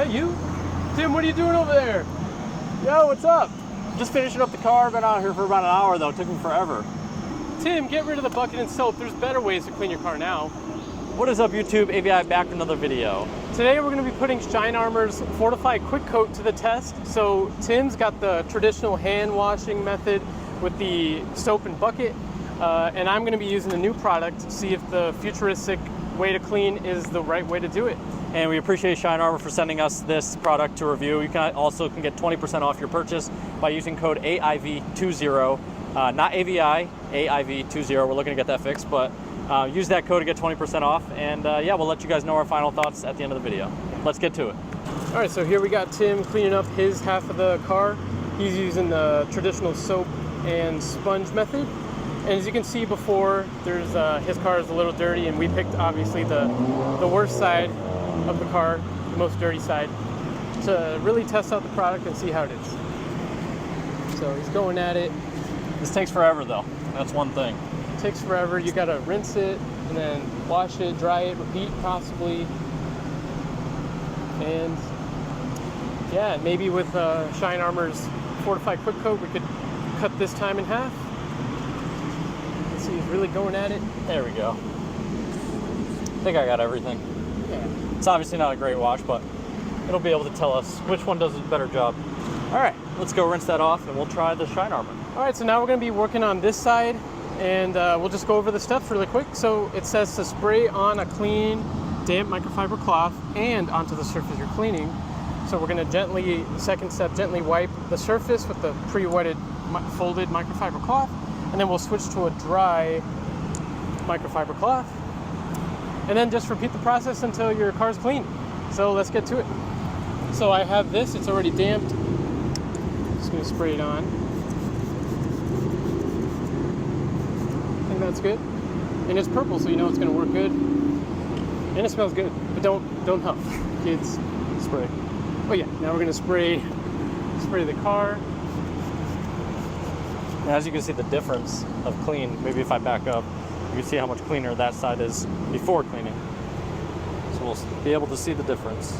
that you? Tim, what are you doing over there? Yo, what's up? Just finishing up the car. Been out here for about an hour though. It took me forever. Tim, get rid of the bucket and soap. There's better ways to clean your car now. What is up, YouTube? AVI back with another video. Today we're going to be putting shinearmor's Fortify Quick Coat to the test. So Tim's got the traditional hand washing method with the soap and bucket, and I'm going to be using the new product to see if the futuristic way to clean is the right way to do it. And we appreciate ShineArmor for sending us this product to review. You can also get 20% off your purchase by using code AIV20, not AVI, AIV20. We're looking to get that fixed, but use that code to get 20% off. And yeah, we'll let you guys know our final thoughts at the end of the video. Let's get to it. All right, so here we got Tim cleaning up his half of the car. He's using the traditional soap and sponge method. And as you can see before, there's his car is a little dirty, and we picked obviously the worst side of the car, the most dirty side, to really test out the product and see how it is. So he's going at it. This takes forever though. That's one thing. It takes forever. You gotta rinse it and then wash it, dry it, repeat possibly. And yeah, maybe with ShineArmor's Fortify Quick Coat, we could cut this time in half. Let's see, he's really going at it. There we go. I think I got everything. Yeah. It's obviously not a great wash, but it'll be able to tell us which one does a better job. All right, let's go rinse that off and we'll try the ShineArmor. All right, so now we're gonna be working on this side, and we'll just go over the steps really quick. So it says to spray on a clean, damp microfiber cloth and onto the surface you're cleaning. So we're gonna gently, second step, gently wipe the surface with the pre-wetted folded microfiber cloth, and then we'll switch to a dry microfiber cloth. And then just repeat the process until your car's clean. So let's get to it. So I have this, it's already damped. Just gonna spray it on. I think that's good. And it's purple, so you know it's gonna work good. And it smells good, but don't huff, kids. Spray. Oh yeah, now we're gonna spray the car. And as you can see the difference of clean, maybe if I back up, you can see how much cleaner that side is before cleaning. So we'll be able to see the difference.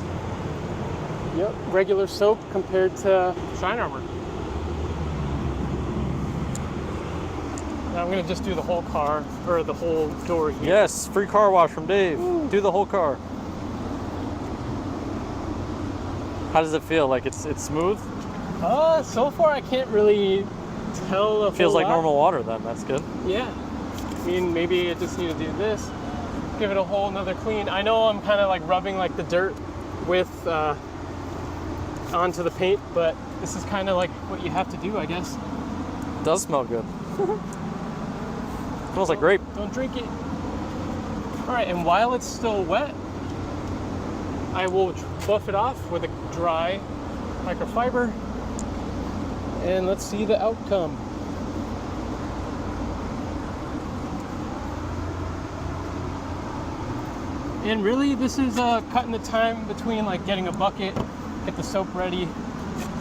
Yep, regular soap compared to ShineArmor. Now I'm gonna just do the whole car, or the whole door here. Yes, free car wash from Dave. Ooh. Do the whole car. How does it feel? Like it's smooth? So far I can't really tell a Feels whole like lot. normal water then, that's good. Yeah. I mean, maybe I just need to do this, give it a whole nother clean. I know I'm kind of like rubbing like the dirt with onto the paint, but this is kind of like what you have to do, I guess. It does smell good. Smells like grape. Don't drink it. All right, and while it's still wet, I will buff it off with a dry microfiber, and let's see the outcome. And really, this is cutting the time between like getting a bucket, get the soap ready,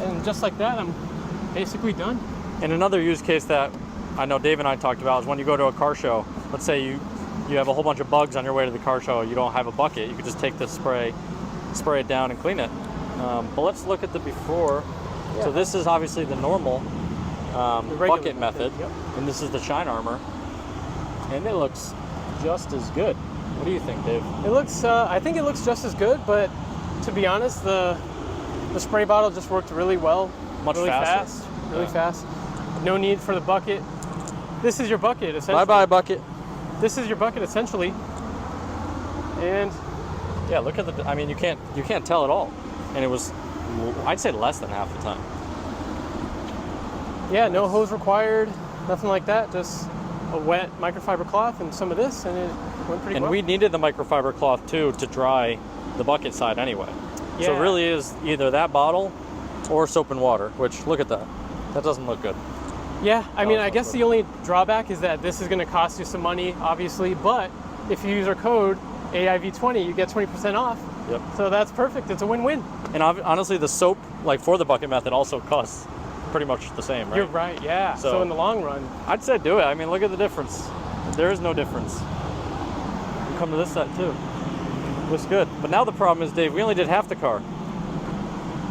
and just like that, I'm basically done. And another use case that I know Dave and I talked about is when you go to a car show. Let's say you have a whole bunch of bugs on your way to the car show. You don't have a bucket. You could just take this spray it down and clean it. But let's look at the before. Yeah. So this is obviously the normal bucket method, yep. And this is the ShineArmor, and it looks just as good. What do you think, Dave? It looks, I think it looks just as good, but to be honest, the spray bottle just worked really well. Really fast. Really fast. No need for the bucket. This is your bucket, essentially. Bye-bye, bucket. This is your bucket, essentially. And yeah, look at the, I mean, you can't tell at all. And it was, I'd say less than half the time. Yeah, no hose required, nothing like that. Just a wet microfiber cloth and some of this, and it went pretty well. And we needed the microfiber cloth too to dry the bucket side anyway. Yeah. So it really is either that bottle or soap and water, which look at that. That doesn't look good. Yeah, I mean, I guess the only drawback is that this is going to cost you some money, obviously, but if you use our code AIV20, you get 20% off. Yep. So that's perfect. It's a win-win. And honestly, the soap, like for the bucket method, also costs pretty much the same, right? You're right, yeah. So in the long run, I'd say do it. I mean, look at the difference. There is no difference. You come to this side too. Looks good. But now the problem is, Dave, we only did half the car.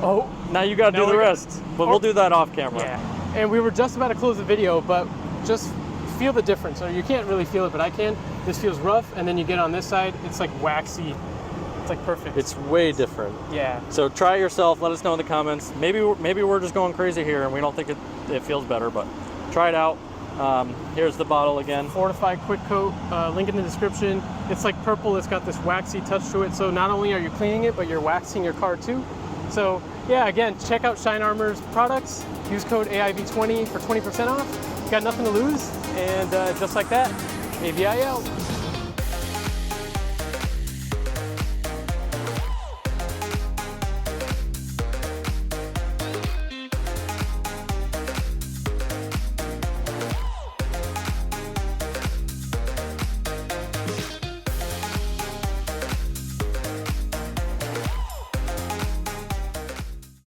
Oh, Now you got to do Now the we got- rest, but we'll do that off camera. yeah. And we were just about to close the video, but just feel the difference. Or you can't really feel it, but I can. This feels rough, and then you get on this side, it's like waxy. It's like perfect. It's way different. yeah. So try it yourself. Let us know in the comments. Maybe we're just going crazy here and we don't think it feels better, but try it out. Here's the bottle again. Fortify Quick Coat, link in the description. It's like purple, it's got this waxy touch to it, so not only are you cleaning it, but you're waxing your car too. So yeah, again, check out Shine Armor's products. Use code AIV20 for 20% off. You got nothing to lose, and just like that, AVI out.